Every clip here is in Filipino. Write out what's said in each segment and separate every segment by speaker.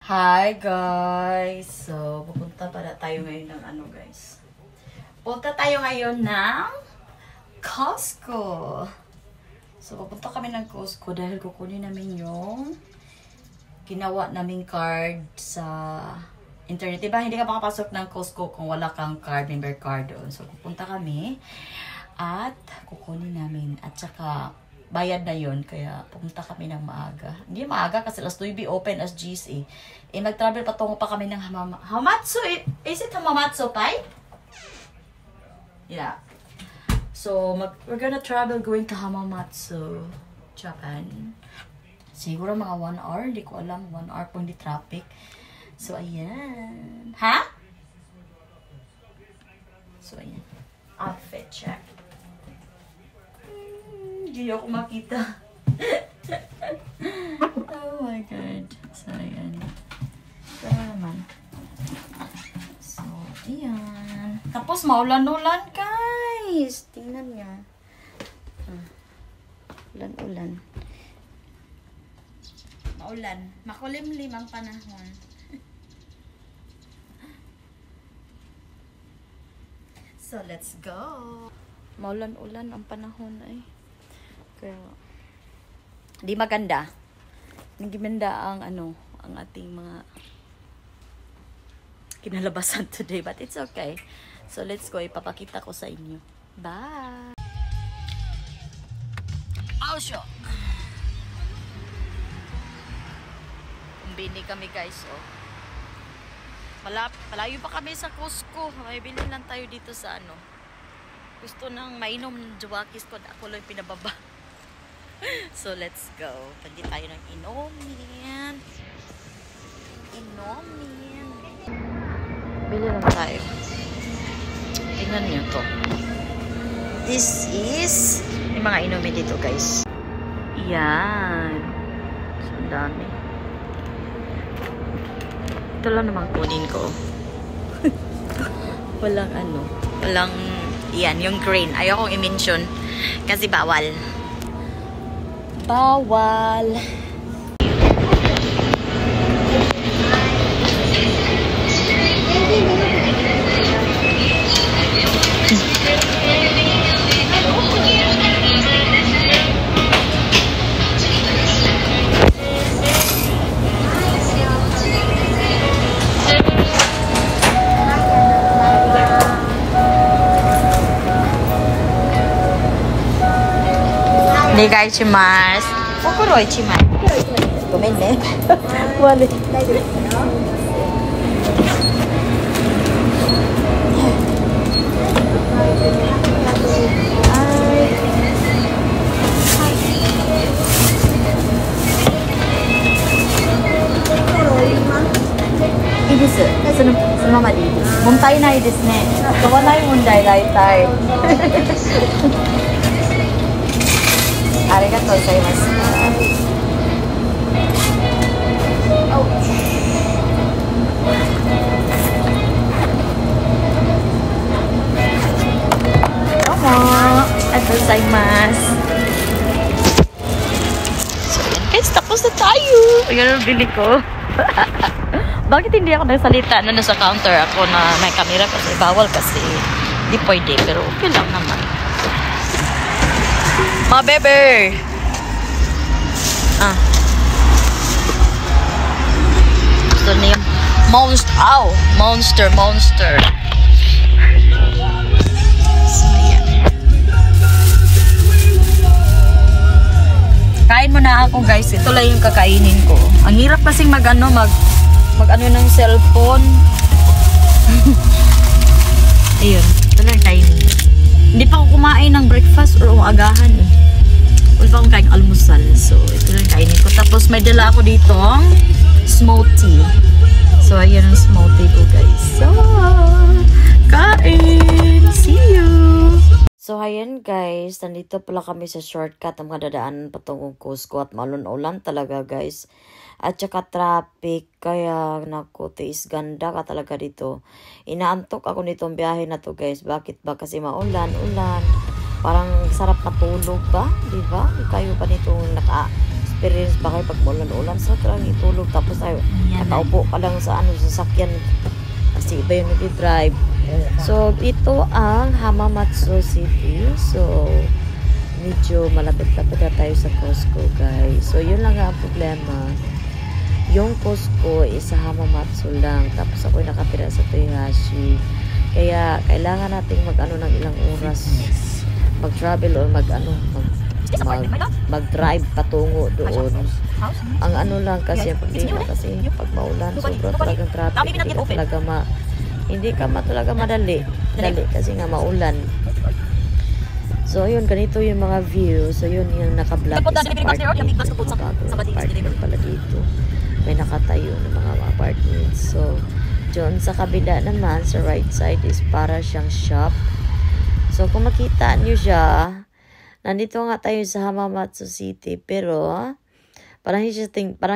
Speaker 1: Hi guys! So, pupunta para tayo ngayon ng ano guys. Punta tayo ngayon ng Costco. So, pupunta kami ng Costco dahil kukunin namin yung ginawa naming card sa internet. Diba, hindi ka makapasok ng Costco kung wala kang card, member card doon. So, pupunta kami at kukunin namin. At saka, bayad na yun, kaya pumunta kami ng maaga. Hindi maaga kasi alas 2 open as GC. Mag-travel patungo pa kami ng Hamamatsu. Is it Hamamatsu Pai? Yeah. So, we're gonna travel going to Hamamatsu, Japan. Siguro mga 1 hour. Hindi ko alam. 1 hour po hindi traffic. So, ayan. Ha? So, ayan. Outfit check. Hindi ako makita. Oh my God. So, ayan. So, naman. So, ayan. Tapos, maulan-ulan, guys. Tingnan nyo. Ulan-ulan. Maulan. Makulimlim ang panahon. So, let's go. Maulan-ulan ang panahon ay. Kaya, di maganda. Hindi maganda ang ang ating mga kinalabasan today. But it's okay. So, let's go. Ipapakita ko sa inyo. Bye! Oh, sure! Kumbini kami, guys, oh. Malayo pa kami sa Costco. May bilhin lang tayo dito sa gusto nang mainom ng Jawakis ko. Ako lang pinababa. So, let's go. Pwede tayo ng inumin. Inumin. Bili lang tayo. Tingnan nyo to. This is yung mga inumin dito, guys. Yan. So, ang dami. Ito lang naman kunin ko. Walang walang, yan, yung green. Ayokong i-mention kasi bawal. Bawal. Negai shimasu. Kokoro ichimai. Gomen ne. Wale.いいです。そのままでいいです。問題ないですね。飛ばない問題大体。ありがとうございました。どうも、ありがとうございます。So, yan guys, tapos na tayo. Ayan ang bili ko. Bakit hindi ako nagsalita na nasa counter ako na may camera kasi bawal kasi hindi pwede, pero okay lang naman. Mga bebe! Gusto niya monster. Ow! Monster. So, ayan. Kain mo na ako, guys. Ito lang yung kakainin ko. Ang hirap kasing mag ng cellphone. Ayun. Ito lang kainin. Hindi pa ako kumain ng breakfast or umagahan eh. Wala pa akong kain almusal. So, ito lang kainin ko. Tapos may dala ako dito smoothie. So, ayan ang smoothie ko, guys. So, kain! See you! So, ayan guys. Nandito pala kami sa shortcut. Ang mga dadaanan patungong Costco at malun-ulan talaga, guys. At saka traffic. Kaya, naku, tiis ganda ka talaga dito. Inaantok ako nitong biyahe na to, guys. Bakit ba? Kasi maulan-ulan. Parang sarap matulog ba? Diba? Kayo pa nitong
Speaker 2: experience ba kayo pag maulan-ulan sa lang itulog tapos ay nakaupo ka lang sa sasakyan kasi iba yung nag-drive. So ito ang Hamamatsu City. So medyo malapit-lapit na tayo sa Costco, guys. So yun lang ang problema. Yung Costco is sa Hamamatsu lang. Tapos ako'y nakatira sa Toyohashi. Kaya kailangan nating mag-ano ng ilang oras mag-travel or mag-drive patungo doon. Ang ano lang kasi pag maulan sobra talagang traffic, hindi ka talaga madali kasi nga maulan. So ayun, ganito yung mga view. So yun yung naka-block is apartment, apartment pala dito, may nakatayo ng mga apartments. So dyan sa kabila naman sa right side is para siyang shop. So kung makita nyo siya, nandito nga tayo sa Hamamatsu City, pero parang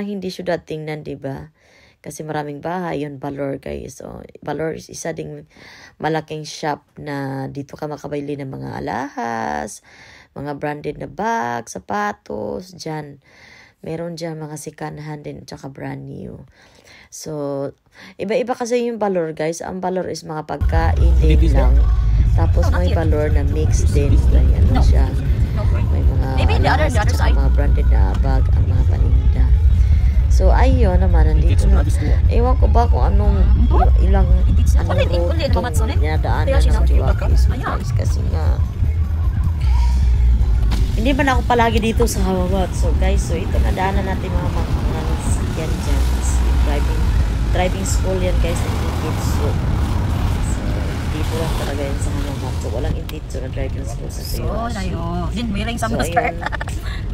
Speaker 2: hindi siya datingnan, diba? Kasi maraming bahay, yun Valor, guys. So Valor is isa ding malaking shop na dito ka makabili ng mga alahas, mga branded na bag, sapatos, dyan. Meron dyan mga second hand din, tsaka brand new. So iba-iba kasi yung Valor, guys. Ang Valor is mga pagkain din lang. Tapos may Valor na mix din. Ano siya. May mga alahas, mga branded na bag, ang mga paninda. So ayun naman, nandito na. Ewan ko ba kung anong ilang road dinadaanan ng Jiwakis, guys. Kasi nga hindi ba na ako palagi dito sa Hamamatsu. So guys, so ito na daanan natin mga sakyan dyan. Driving school yan, guys, ng Ititsu. So dito lang talaga yan sa Hamamatsu. Walang Ititsu na driving school sa Toyohashi. So ayun,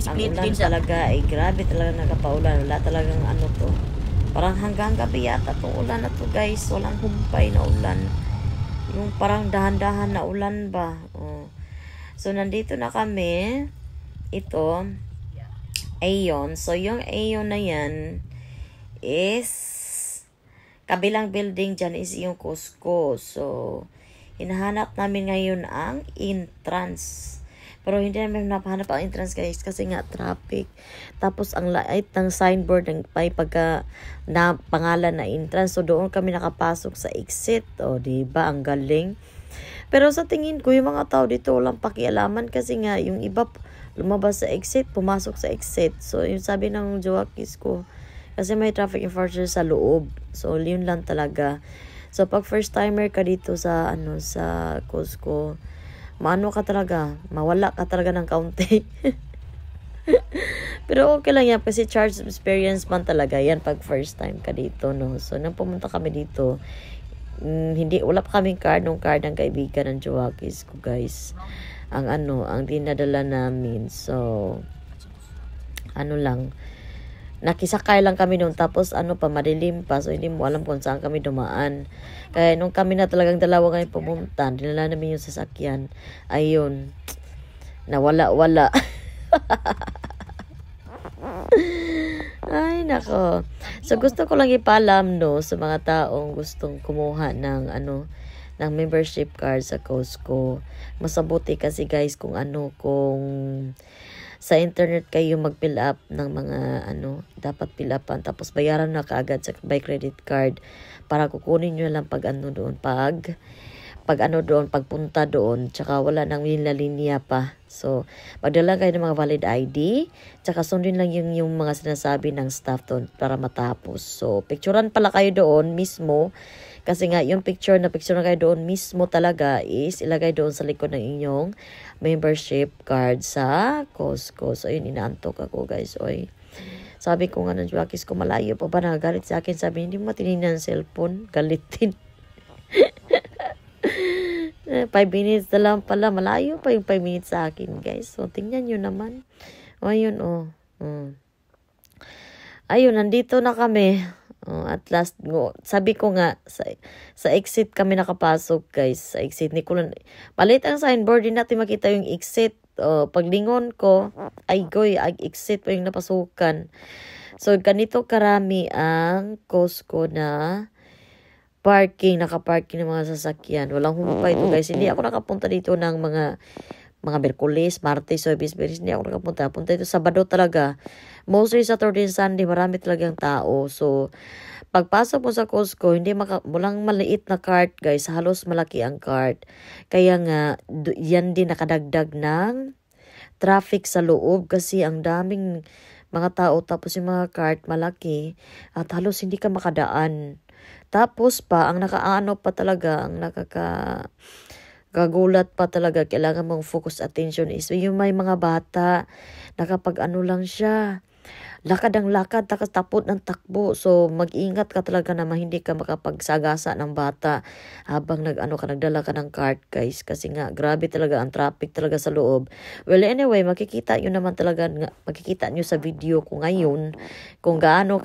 Speaker 2: ang ulan talaga ay grabe talaga nagpaulan. Wala talagang ano to. Parang hanggang gabi yata itong ulan na to, guys. Walang humpay na ulan. Yung parang dahan-dahan na ulan ba. Oh. So nandito na kami. Ito. Aeon. So yung Aeon na yan is kabilang building dyan is yung Costco. So hinahanap namin ngayon ang entrance. Pero hindi namin napahanap ang entrance, guys, kasi nga traffic. Tapos ang light ng signboard ng may pagka na pangalan na entrance. So doon kami nakapasok sa exit. O diba, ang galing. Pero sa tingin ko yung mga tao dito walang pakialaman kasi nga yung iba lumabas sa exit, pumasok sa exit. So yung sabi ng Jiwakis ko, kasi may traffic enforcer sa loob. So yun lang talaga. So pag first timer ka dito sa sa Costco, maano ka talaga, mawala ka talaga ng kaunti. Pero okay lang yan kasi charge experience man talaga yan pag first time ka dito, no. So nang pumunta kami dito, wala pa kaming card, nung card ng kaibigan ng Jiwakis ko, guys. Ang dinadala namin. So lang, nakisakay lang kami noon, tapos madilim pa, so hindi mo alam kung saan kami dumaan. Kaya nung kami na talagang dalawa ngayon pumunta, dinala namin yung sasakyan, ayun, nawala. Ay nako. So gusto ko lang ipaalam, no, sa mga taong gustong kumuha ng ng membership card sa Costco. Masabuti kasi, guys, kung sa internet kayo mag-fill up ng mga dapat fill upan, tapos bayaran na kaagad by credit card para kukunin nyo lang pagpunta doon, tsaka wala nang linya pa. So magdala kayo ng mga valid ID, tsaka sundin lang yung mga sinasabi ng staff doon para matapos. So picturean pala kayo doon mismo, kasi nga yung picture na kayo doon mismo talaga is ilagay doon sa likod ng inyong membership card sa Costco. So yun, inaantok ako, guys. Oy, sabi ko nga ng Jiwakis ko, malayo pa ba, nagagalit sa akin. Sabi, hindi mo matinignan ng cellphone, galitin. 5 minutes na lang pala, malayo pa yung 5 minutes sa akin, guys. So tingnan nyo naman. O ayun, ayun, nandito na kami. At last, sabi ko nga, sa exit kami nakapasok, guys. Sa exit, palit ang signboard, din natin makita yung exit. Paglingon ko, exit pa yung napasukan. So, ganito karami ang Costco na nakaparking ng mga sasakyan. Walang humpay ito, guys. Hindi ako nakapunta dito ng mga mga Miyerkules, Martes, Huwebes, Biyernes, hindi ako nakapunta. Punta ito Sabado talaga. Mostly Saturday and Sunday, marami talagang tao. So, pagpasok mo sa Costco, hindi walang maliit na cart, guys. Halos malaki ang cart. Kaya nga, yan din nakadagdag ng traffic sa loob kasi ang daming mga tao tapos yung mga cart malaki at halos hindi ka makadaan. Tapos pa, ang nakaano pa talaga, ang gagulat pa talaga, kailangan mong focus attention is yung may mga bata, nakapag ano lang siya, lakad ang lakad, tapot ng takbo. So, mag-ingat ka talaga na hindi ka makapagsagasa ng bata habang nagdala ka ng cart, guys. Kasi nga, grabe talaga ang traffic talaga sa loob. Well, anyway, makikita nyo naman talaga, makikita nyo sa video ko ngayon kung gaano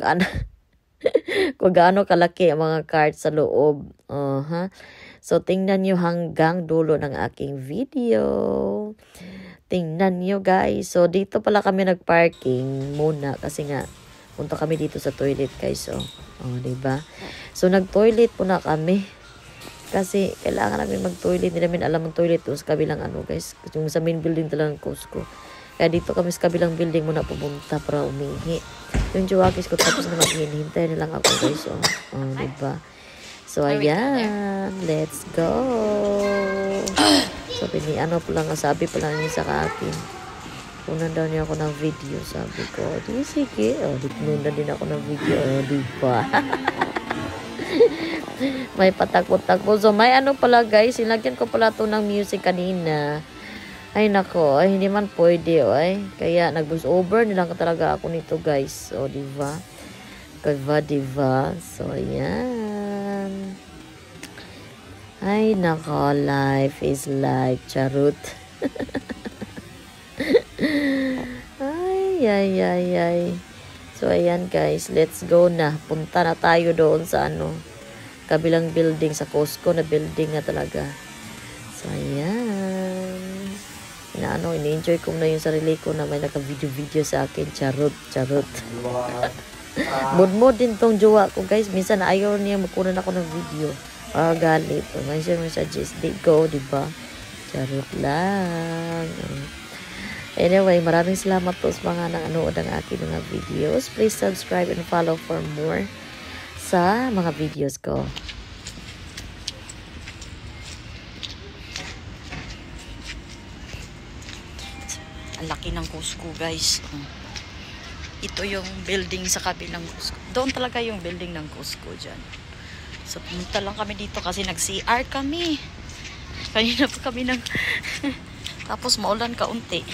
Speaker 2: kung gaano kalaki ang mga cart sa loob. So, tingnan nyo hanggang dulo ng aking video. Tingnan nyo, guys. So, dito pala kami nagparking muna kasi nga, punta kami dito sa toilet, guys. Diba? So, nag-toilet po na kami. Kasi, kailangan namin mag-toilet. Hindi namin alam ang toilet doon sa kabilang guys. Yung sa main building talaga ng Costco. Kaya dito kami sa kabilang building muna pumunta para umihi. Yung Joakis ko tapos na maghihintay na lang ako, guys. Diba? So, ayan. Let's go. Sabi ni sabi pa lang niya sa akin. Kunan daw niya ako ng video. Sabi ko, di sige. Kunan din ako ng video. Di ba? May patakbo-takbo. So, may pala, guys. Sinagyan ko pala to ng music kanina. Ay, nako. Ay, hindi man pwede. Kaya, nag-voice over nilang talaga ako nito, guys. O, diba? Diba? So, ayan. Ay, nako. Life is like charot. ay. So, ayan, guys. Let's go na. Punta na tayo doon sa kabilang building, sa Costco na building na talaga. So, ayan. Ini-enjoy ko na yung sarili ko na may naka-video sa akin. Charot. Mood din tong jowa ko, guys. Minsan ayaw niya makunan ako ng video. Galit. Minsan mo suggest, di go, diba? Charot lang. Anyway, maraming salamat po sa mga nanood ng aking mga videos. Please subscribe and follow for more sa mga videos ko.
Speaker 1: Ang laki ng Costco, guys. Ito yung building sa kabilang Costco. Doon talaga yung building ng Costco dyan. So, pumunta lang kami dito kasi nag-CR kami. Kanina pa kami tapos maulan kaunti.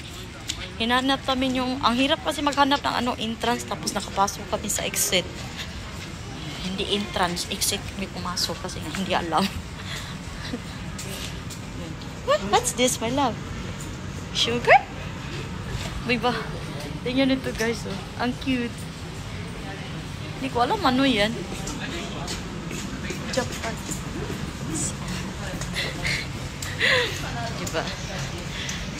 Speaker 1: Hinanap namin ang hirap kasi maghanap ng entrance tapos nakapasok kami sa exit. Hindi entrance, exit kami pumasok kasi hindi alam. What's this, my love? Sugar? Diba? Tingnan ito, guys. Ang cute. Hindi ko alam ano yan. Japan. Diba?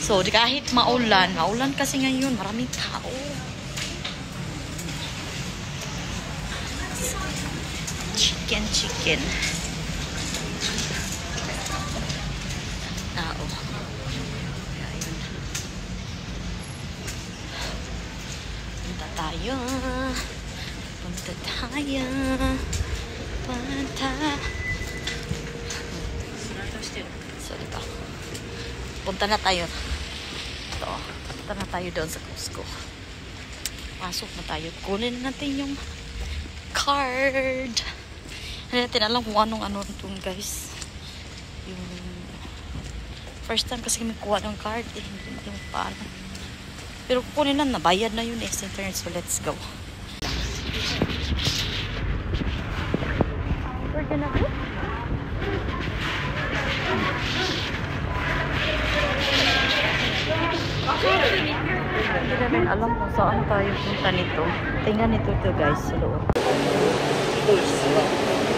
Speaker 1: So, kahit maulan kasi ngayon, maraming tao. Chicken. Tao. Ayun. Punta tayo. So, diba? Punta na tayo. Ito. Punta na tayo doon sa Costco. Pasok na tayo. Kunin natin yung card. Hindi natin alam kung anong itong, guys. Yung first time kasi kami kuha ng card. Hindi natin paano. Pero kunin na. Nabayad na yun sa internet. So, let's go. We're gonna go. Hindi namin alam kung saan tayo punta nito. Tingnan nito guys sa loob.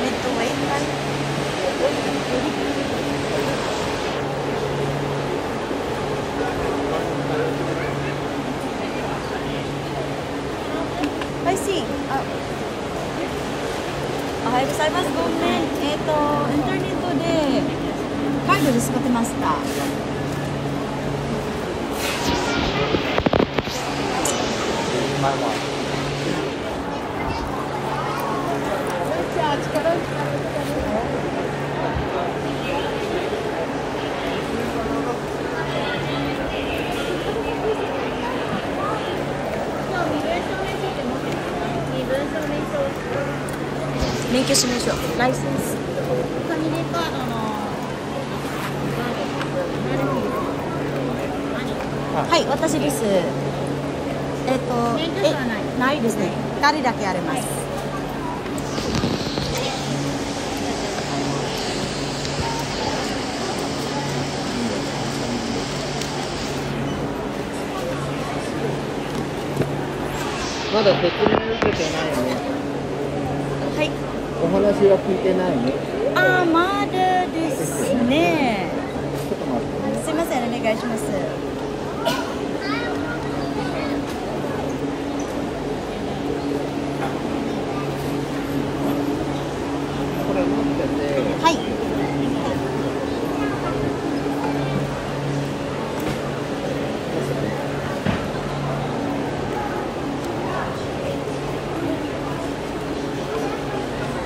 Speaker 1: Nito, wait lang. I see. Ahai gozaimasu. Gomen. Internet de カードで使ってました。
Speaker 3: まいます。
Speaker 2: 免許証明書、ライセンス。
Speaker 4: ファミリーカードの
Speaker 2: はい、私です。
Speaker 4: 免許証はない
Speaker 2: ないですね。誰だけあります。
Speaker 3: まだ説明受けてないね。
Speaker 2: はい。
Speaker 3: お話は聞いてないね。
Speaker 2: あ、まだですね。
Speaker 3: ちょっと待ってね。
Speaker 2: すいません、お願いします。
Speaker 3: これ持ってて。
Speaker 2: はい。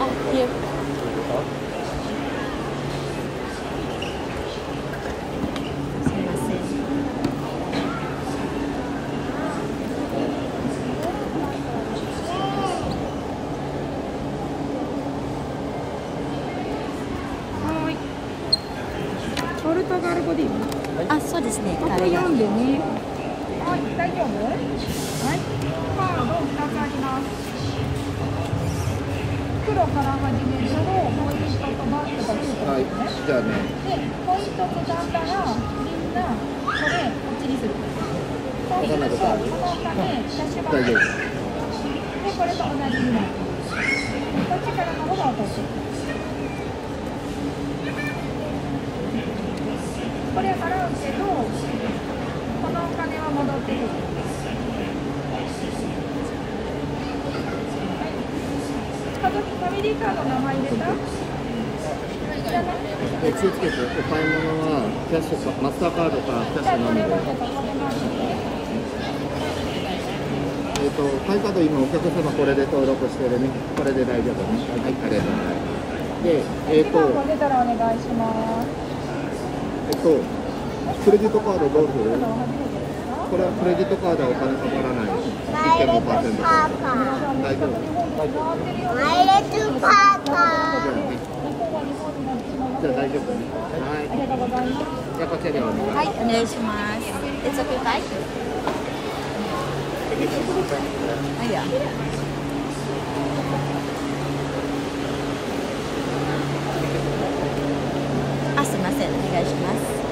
Speaker 2: あ、いえ。すみません。
Speaker 4: ポルトガル語でいいの？
Speaker 2: あ、そうですね。
Speaker 4: ここ
Speaker 2: 彼が。
Speaker 4: 読んでね。はい、大丈夫？はい。カード2つあります。黒から始めるとポイントとバックがついて
Speaker 3: はい。
Speaker 4: ますね。
Speaker 3: じゃあね。
Speaker 4: で、ポイントとだったらみんなこれこっちにする。そうするとこのお金キャッシュバック。
Speaker 3: 大丈夫。
Speaker 4: で、これと同じになる。こっちからの方が落とす。これ払うけど、このお金は戻ってくる。家族ファミリーカード名前入れた？いらない？
Speaker 3: 気をつけて、お買い物はキャッシュかマスターカードかキャッ
Speaker 4: じゃあ
Speaker 3: シュのみで。
Speaker 4: これはちょっとこれなんで。
Speaker 3: 買いカード今お客様これで登録してるね。これで大丈夫ね。はい、ありがとうございます。で、
Speaker 4: 番号出たらお願いします。
Speaker 3: クレジットカードどうする？
Speaker 4: 初めてですか？
Speaker 3: これはクレジットカードはお金かからない。1.5%。大丈夫。
Speaker 4: マイレートパーカー。
Speaker 3: じゃあ大丈夫ね。はい。
Speaker 4: ありがとうございます。
Speaker 3: じゃあこちらでお願いします。
Speaker 2: はい、お願いします。It's okay, Tay? Ayan. あ、すみません。お願いします。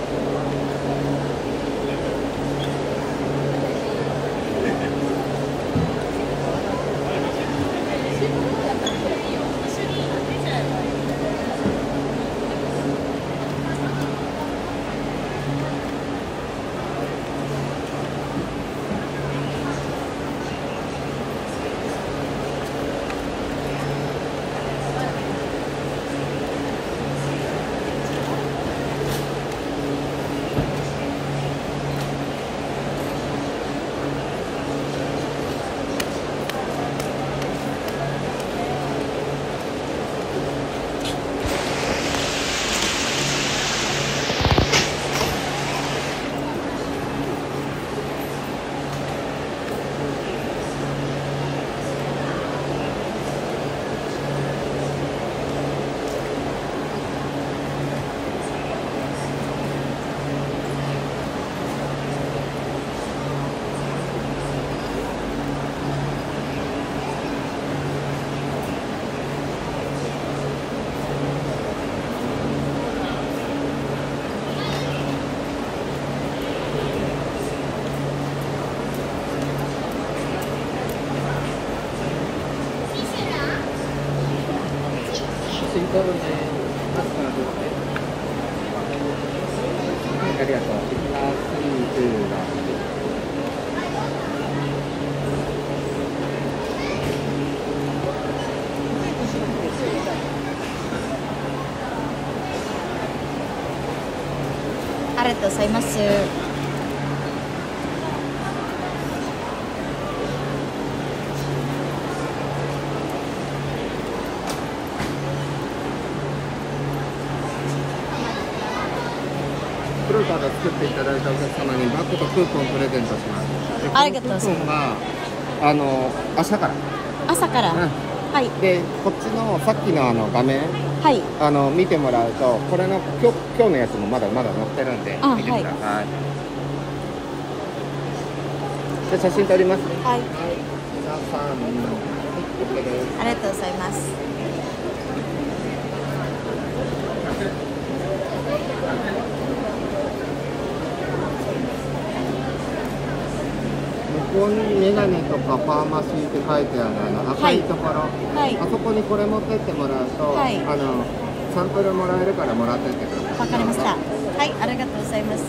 Speaker 3: シントルね。マスカードね。ありがとう。
Speaker 2: ありがとうございます。
Speaker 3: 黒いカードを作っていただいたお客様にバッグとクーポンをプレゼントします。でこの
Speaker 2: ありがとうございます
Speaker 3: クーポンが朝から。
Speaker 2: 朝から。
Speaker 3: うん
Speaker 2: はい。
Speaker 3: でこっちのさっきの画面
Speaker 2: はい。
Speaker 3: 見てもらうとこれの今日のやつもまだ載ってるんで
Speaker 2: あ
Speaker 3: 見てください。で写真撮りますね。
Speaker 2: はい。
Speaker 3: 皆さん、OK です。
Speaker 2: ありがとうございます。
Speaker 3: 向こうにメガネとかファーマシーって書いてある赤いところ、
Speaker 2: はい。
Speaker 3: あそこにこれ持ってってもらうと、
Speaker 2: はい
Speaker 3: サンプルもらえるからもらってってください。
Speaker 2: わかりました。はい、ありがとうございます。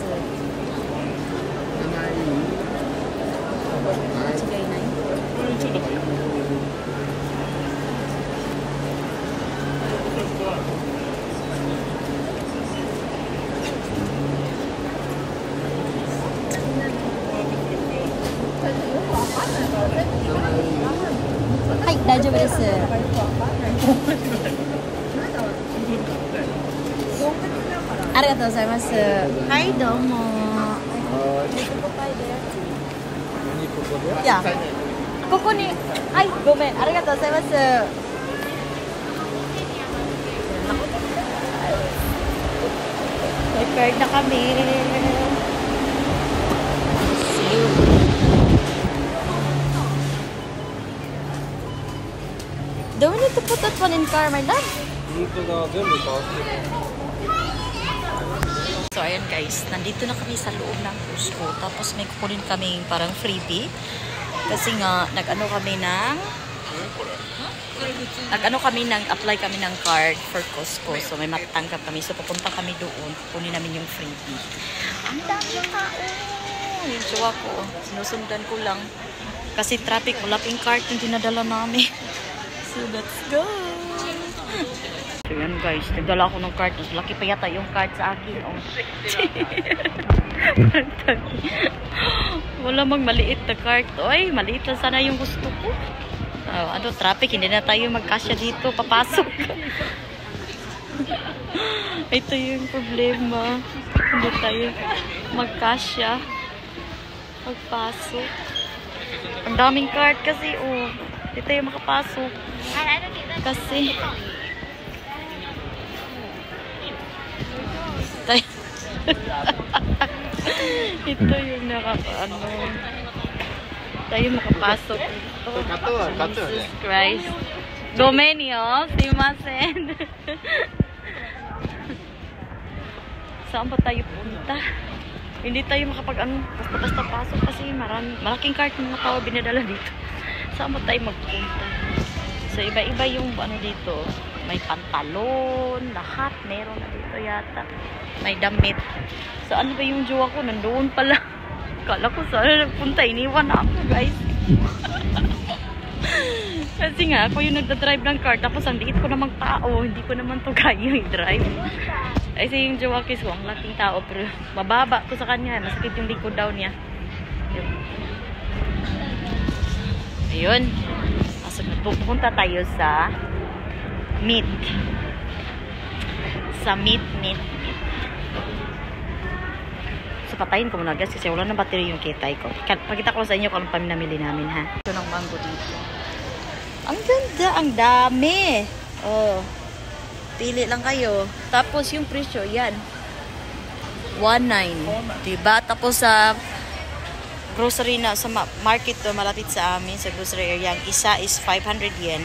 Speaker 2: 間違いない。はい、大丈夫です。ありがとうございます。はい、どうも。いや、ここに、はい、ごめん、ありがとうございます。Record na kami. Do we need to put that one in car, my dad? So, ayan guys, nandito na kami sa loob ng Cusco. Tapos may kukunin kami parang freebie. Kasi nga, nag-ano kami ng apply kami ng card for Cusco. So, may matatanggap kami. So, pupunta kami doon. Kunin namin yung freebie. Ang dami yung tao. Yung jowa ko. Sinusundan ko lang. Kasi traffic, malaking cart yung dinadala namin. So, let's go! So, yan guys. Nagdala ako ng cart. Laki pa yata yung cart sa akin. Oh. Wala mang maliit na cart. Oy, maliit lang sana yung gusto ko. Traffic, hindi na tayo magkasya dito, papasok. Ito yung problema. Hindi tayo magkasya, magpasok. Ang daming cart kasi, oh. Hindi tayo makapasok. Kasi, ito yung tayo makapasok dito. Jesus Christ. Gomenyo, simasen. Saan ba tayo punta? Hindi tayo basta-basta pasok kasi malaking cart ng mga tao binadala dito. Saan ba tayo magpunta? So, iba-iba yung dito. May pantalon, lahat. Meron na dito yata. May damit. So, ano ba yung jowa ko? Nandoon pala. Kala ko saan nagpunta. Iniwan ako, guys. Kasi nga, ako yung nagdadrive ng car. Tapos, ang liit ko namang tao. Hindi ko naman to kaya i-drive. Kasi yung jowa ko, ang laking tao. Pero, mababa ko sa kanya. Masakit yung likod daw niya. Ayun. So, pupunta tayo sa meat. Sa meat. So, patayin ko muna guys kasi wala na battery yung kitay ko. Pakita ko sa inyo kung anong namili namin, ha. Ito ng mango dito. Ang ganda, ang dami. Oh. Pili lang kayo. Tapos yung presyo, yan. 1.9. Diba? Tapos sa grocery na sa market to malapit sa amin sa grocery area, ang isa is 500 yen.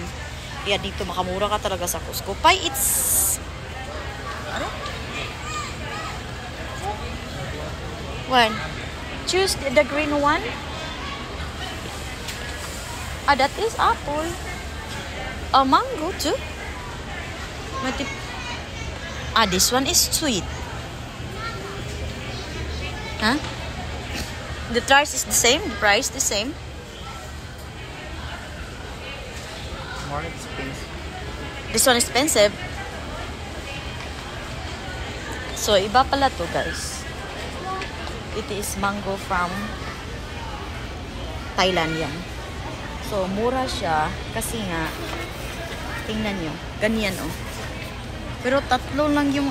Speaker 2: Kaya dito makamura ka talaga sa Cusco. Pie, it's ano? One. Choose the green one. That is apple. Mango too. This one is sweet. Huh? The price is the same. The price the same.
Speaker 3: More expensive.
Speaker 2: This one expensive. So iba pala to, guys. It is mango from Thailand yan. So mura siya kasi nga tingnan nyo, ganyan oh. Pero tatlo lang yung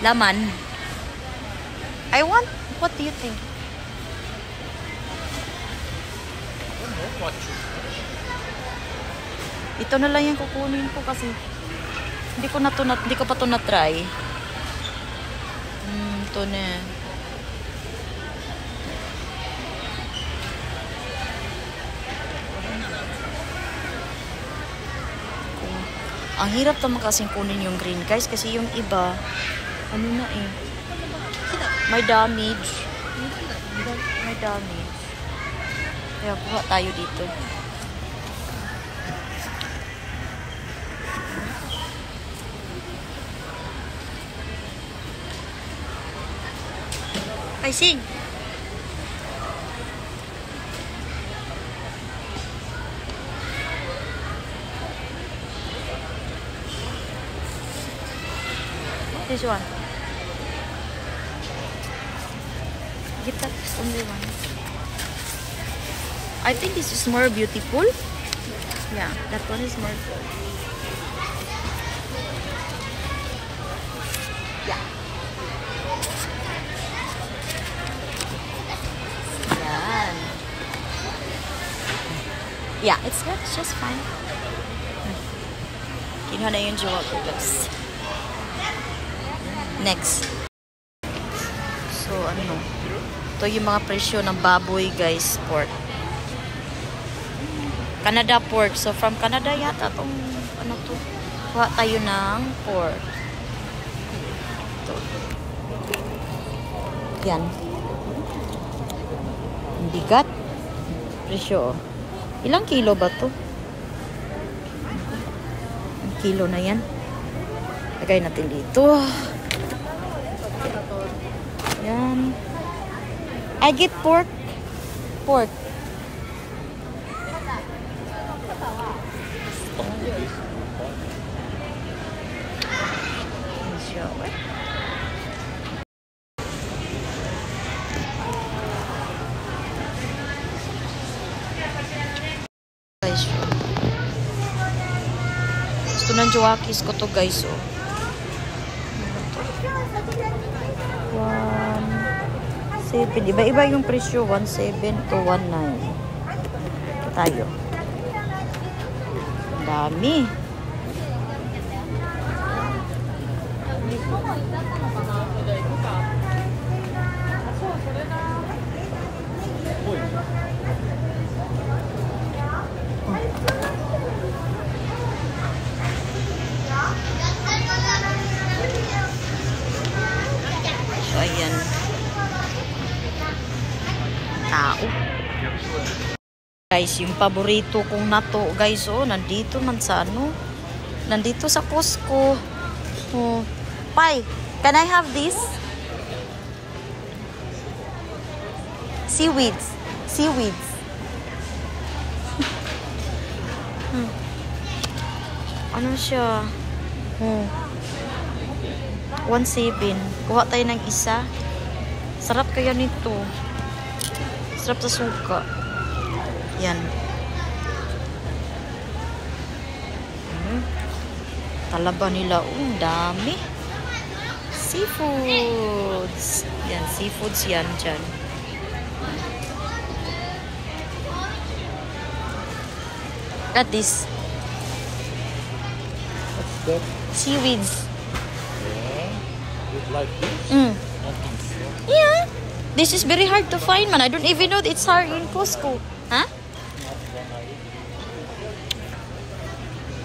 Speaker 1: Laman. I want, what do you think? Ito na lang yung kukunin ko kasi hindi ko pa to na-try. Ito na. Ang hirap naman kasing kunin yung green guys kasi yung iba ano na eh. May damage. May damage. Kaya kuha tayo dito. I see. This one. Get that only one. I think this is more beautiful. Yeah, that one is more beautiful. Yeah. Yan. Yeah, it's good. It's just fine. Kinuha na yung jowa ko, guys. Next. So, ano? Ito yung mga presyo ng baboy, guys. Pork. Canada pork. So, from Canada yata itong, ano to? Kuha tayo ng pork. Ito. Yan. Ang bigat. Presyo. Ilang kilo ba to? Ang kilo na yan. Lagay natin dito. Yan. I get pork. Pork. Guys, gusto ng Joakis ko to guys, oh. 1.7. Iba-iba yung presyo. 1.7 to 1.9. Tayo. Ang dami. So, ayan. Tao. Guys, yung paborito kong nato, guys, oh, nandito man sa ano. Nandito sa Costco. Oh. Pai, can I have this? Seaweeds. Seaweeds. Ano siya? Oh. 1.7. Kuha tayo ng isa. Sarap kaya nito. Sarap sa suka. Yan. Talaba nila. Dami. Seafoods. Yan, seafoods yan dyan. At this.
Speaker 3: What's that?
Speaker 1: Seaweeds.
Speaker 3: You'd like this?
Speaker 1: Yeah. This is very hard to find, man. I don't even know it's hard in Costco. Huh?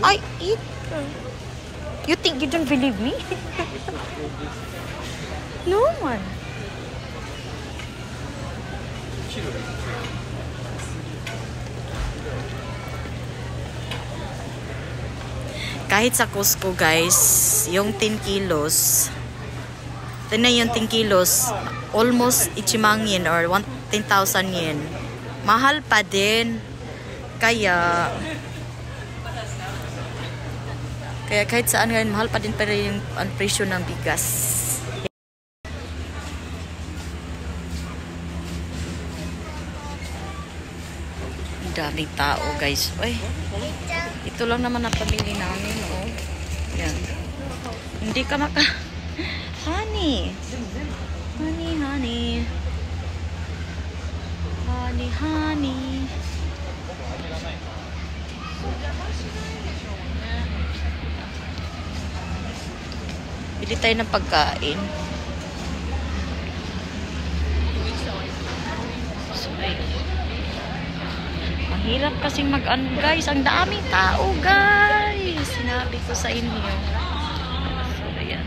Speaker 1: I eat. You think you don't believe me? No, man. Kahit sa Costco, guys, yung 10 kilos, tignan yung 10 kilos, almost 1,000 yen or 10,000 yen. Mahal pa din. Kaya kahit saan ngayon, mahal pa din pa rin ang presyo ng bigas. Ang daming tao, guys. Uy, ito lang naman ang pamili namin, oh. Yan.
Speaker 2: honey. Honey, honey. Honey, honey. Bili tayo ng pagkain. So, mahirap kasing mag-ano guys. Ang daming tao guys. Sinabi ko sa inyo. So, ayan.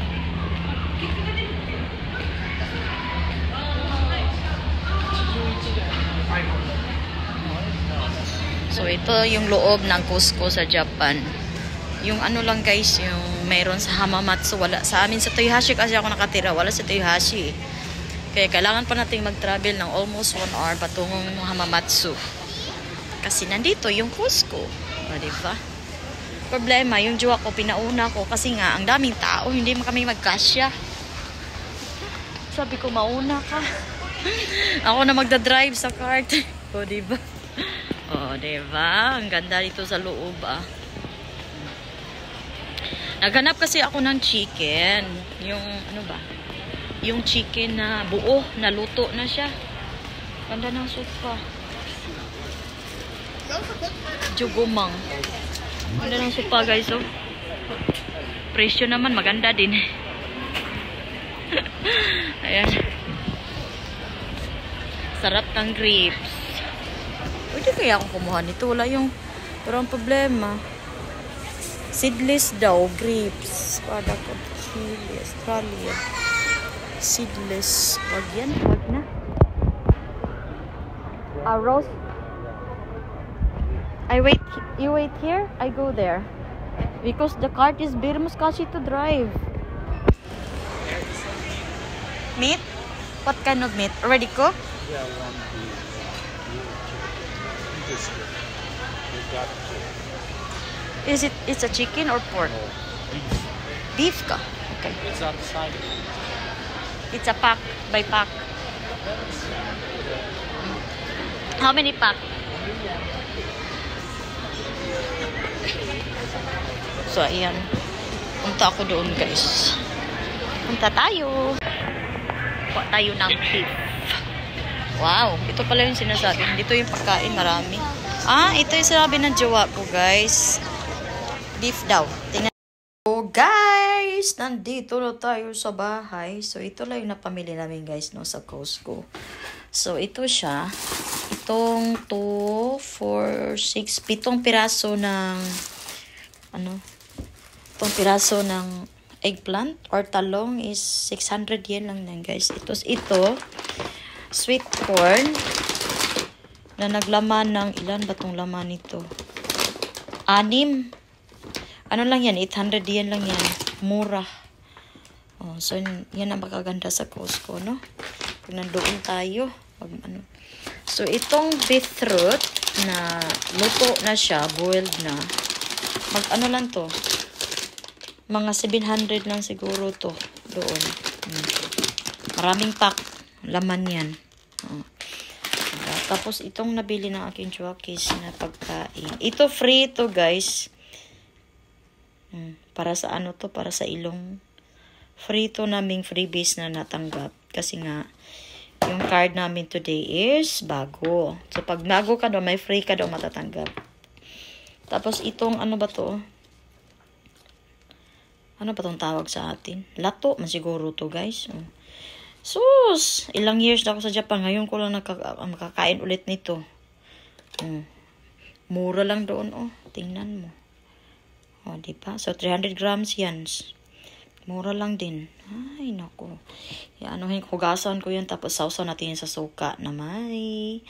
Speaker 2: So, ito yung loob ng Costco sa Japan. Yung ano lang guys, yung meron sa Hamamatsu. Wala sa amin sa Toyohashi kasi ako nakatira. Wala sa Toyohashi. Kaya kailangan pa nating mag-travel ng almost 1 hour patungong Hamamatsu. Kasi nandito yung Costco. O, diba? Problema, yung jowa ko, pinauna ko. Kasi nga, ang daming tao. Hindi mo kami magkasya. Sabi ko, mauna ka. Ako na magdadrive sa cart. O, diba? O, diba? Ang ganda dito sa loob, ah. Naghanap kasi ako ng chicken. Yung, ano ba? Yung chicken na buo, na luto na siya. Ganda ng sopa. Jugumang. Ganda ng sopa, guys, oh. Presyo naman, maganda din. Ayan. Sarap ng grapes. Pwede kaya akong kumuha nito. Wala yung, pero ang problema, seedless daw, grapes. Pada ko, Chile, Australia. Seedless. Wag yan, wag na. Rose. You wait here, I go there. Because the cart is very muskashi to drive. Meat? What kind of meat? Already cooked?
Speaker 3: Yeah, one beef.
Speaker 2: It's a chicken or pork?
Speaker 3: Beef.
Speaker 2: Beef ka? Okay.
Speaker 3: It's outside.
Speaker 2: It's a pack, by pack. How many pack? So, ayan. Punta ako doon, guys. Punta tayo. Kuha tayo ng beef. Wow, ito pala yung sinasabi. Dito yung pagkain, marami. Ito yung sinabi ng jowa ko, guys. Beef daw. Tingnan. So, guys, nandito na tayo sa bahay. So, ito lang yung napamili namin, guys, no, sa Costco. So, ito siya. Itong 2, 4, 6, 7 piraso ng itong piraso ng eggplant or talong is 600 yen lang yan, guys. Ito sweet corn na naglaman ng ilan ba tong laman nito? 6. Ano lang yan? 800 yen lang yan. Mura. Oh, so, yan ang makaganda sa Costco, no? Pag nandoon tayo. So, itong beetroot na luto na siya, boiled na. Ano lang to? Mga 700 lang siguro to. Doon. Maraming pack. Laman yan. Oh. Tapos, itong nabili ng aking chuakis na pagkain. Ito free to, guys. Para sa ano to? Para sa ilong. Free to naming freebies na natanggap. Kasi nga, yung card namin today is bago. So, pag bago ka daw, may free ka daw matatanggap. Tapos, itong ano ba to? Ano ba tong tawag sa atin? Lato, man siguro to, guys. Sus! Ilang years na ako sa Japan. Ngayon ko lang makakain ulit nito. Mura lang doon, oh. Tingnan mo. Oh, diba? So, 300 grams yan. Mura lang din. Ay, naku. Hugasan ko yun. Tapos, sausaw natin sa suka na may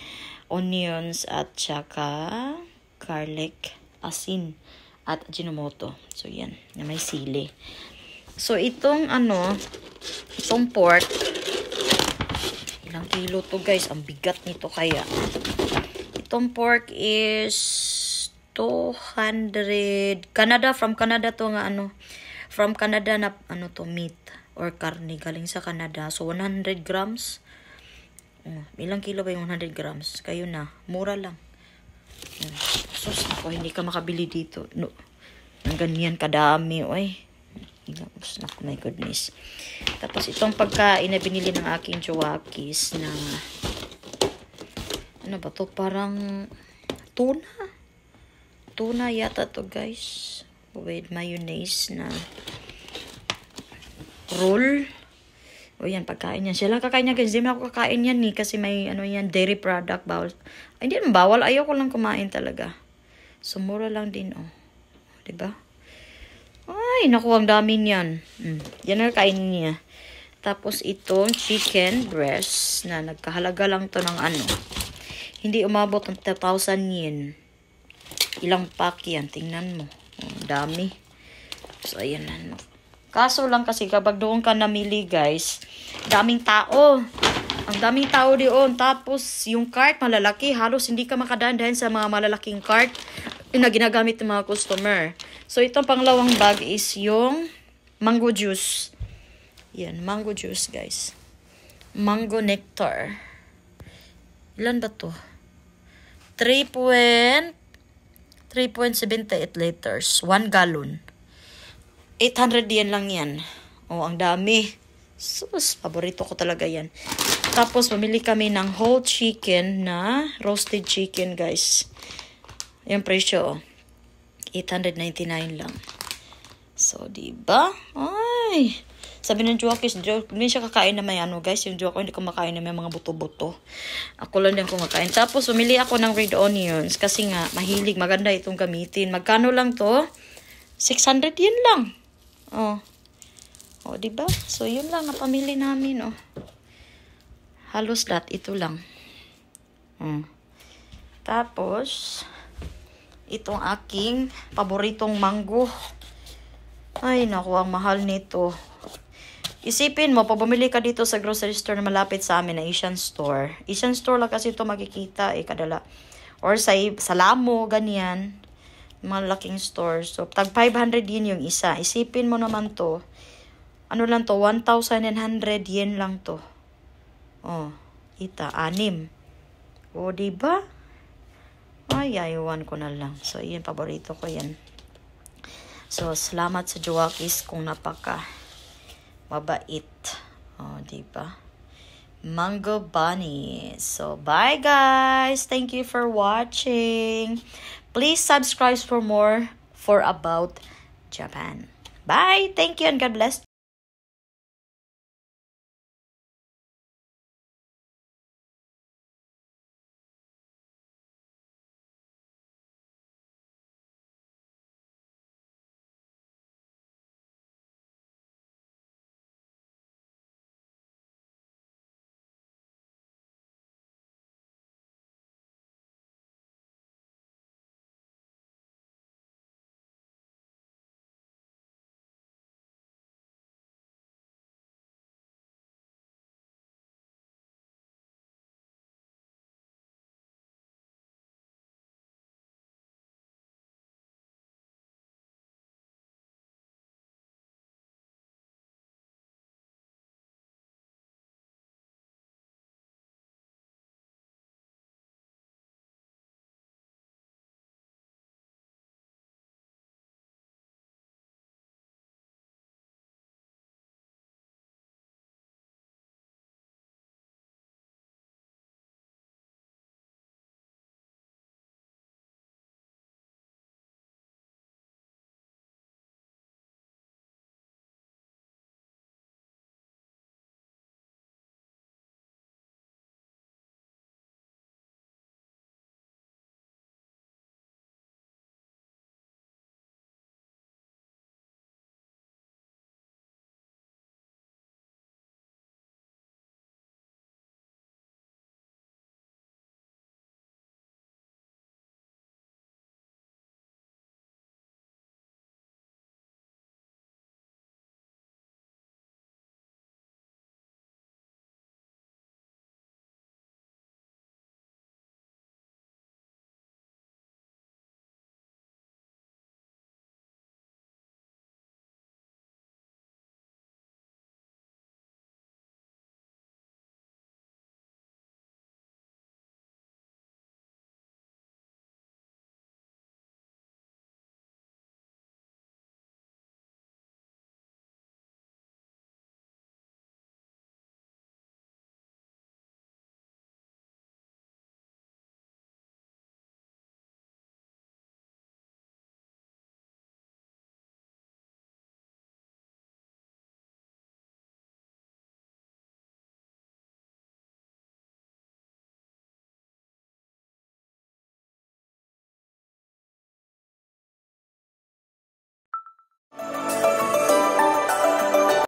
Speaker 2: onions at saka garlic, asin, at ajinomoto. So, yan. Na may sili. So, itong itong pork. Ilang kilo to, guys? Ang bigat nito kaya. Itong pork is 200. From Canada to nga From Canada na to meat or karne galing sa Canada. So 100 grams. Ilang kilo ba yung 100 grams? Kayo na. Mura lang. Sus, ako hindi ka makabili dito. No. Ang ganyan kadami, oy. My goodness. Tapos itong pagkain na binili ng aking Joakis na ano ba to? Parang tuna yata to guys. With mayonnaise na roll. O yan, pagkain yan. Sila kakain niya guys. Hindi mo ako kakain yan kasi may ano yan, dairy product. Bawal. Ay, hindi naman bawal. Ayoko lang kumain talaga. So, mura lang din diba? Ay, naku, ang dami niyan. Yan ang kainin niya. Tapos itong chicken breast na nagkahalaga lang to ng ano. Hindi umabot ng 1,000 yen. Ilang pack yan. Tingnan mo. Ang dami. So, ayan na. Kaso lang kasi kapag doon ka namili guys, daming tao. Ang daming tao doon. Tapos yung cart malalaki. Halos hindi ka makadaan dahil sa mga malalaking cart na ginagamit ng mga customer. So itong pangalawang bag is yung mango juice. Yan, mango juice guys. Mango nectar. Ilan ba to? 3.78 liters. 1 gallon. 800 yen lang yan. Oh, ang dami. Sus, paborito ko talaga yan. Tapos, pamili kami ng whole chicken na roasted chicken, guys. Yung presyo, 899 lang. So, diba? Ay! Sabi ng Joakis, hindi siya kakain na may ano, guys. Yung Joakis, hindi ko makain na may mga buto-buto. Ako lang din kumakain. Tapos, pumili ako ng red onions. Kasi nga, mahilig. Maganda itong gamitin. Magkano lang to? 600 yen lang. Oh, diba? So, yun lang na pamili namin, Halos lahat, ito lang. Tapos, itong aking paboritong mango. Ay, naku, ang mahal nito. Isipin mo, pag bumili ka dito sa grocery store na malapit sa amin na Asian store. Asian store lang kasi ito makikita, kadala. Or sa Lamo, ganyan. Malaking store. So, tag 500 yen yung isa. Isipin mo naman to. Ano lang to? 1,900 yen lang to. Ita. 6. Diba? Ay, aywan ko na lang. So, yun. Paborito ko yan. So, salamat sa Joakis kung napaka mabait. Diba? Mango bunny. So, bye guys. Thank you for watching. Please subscribe for more for about Japan. Bye. Thank you and God bless.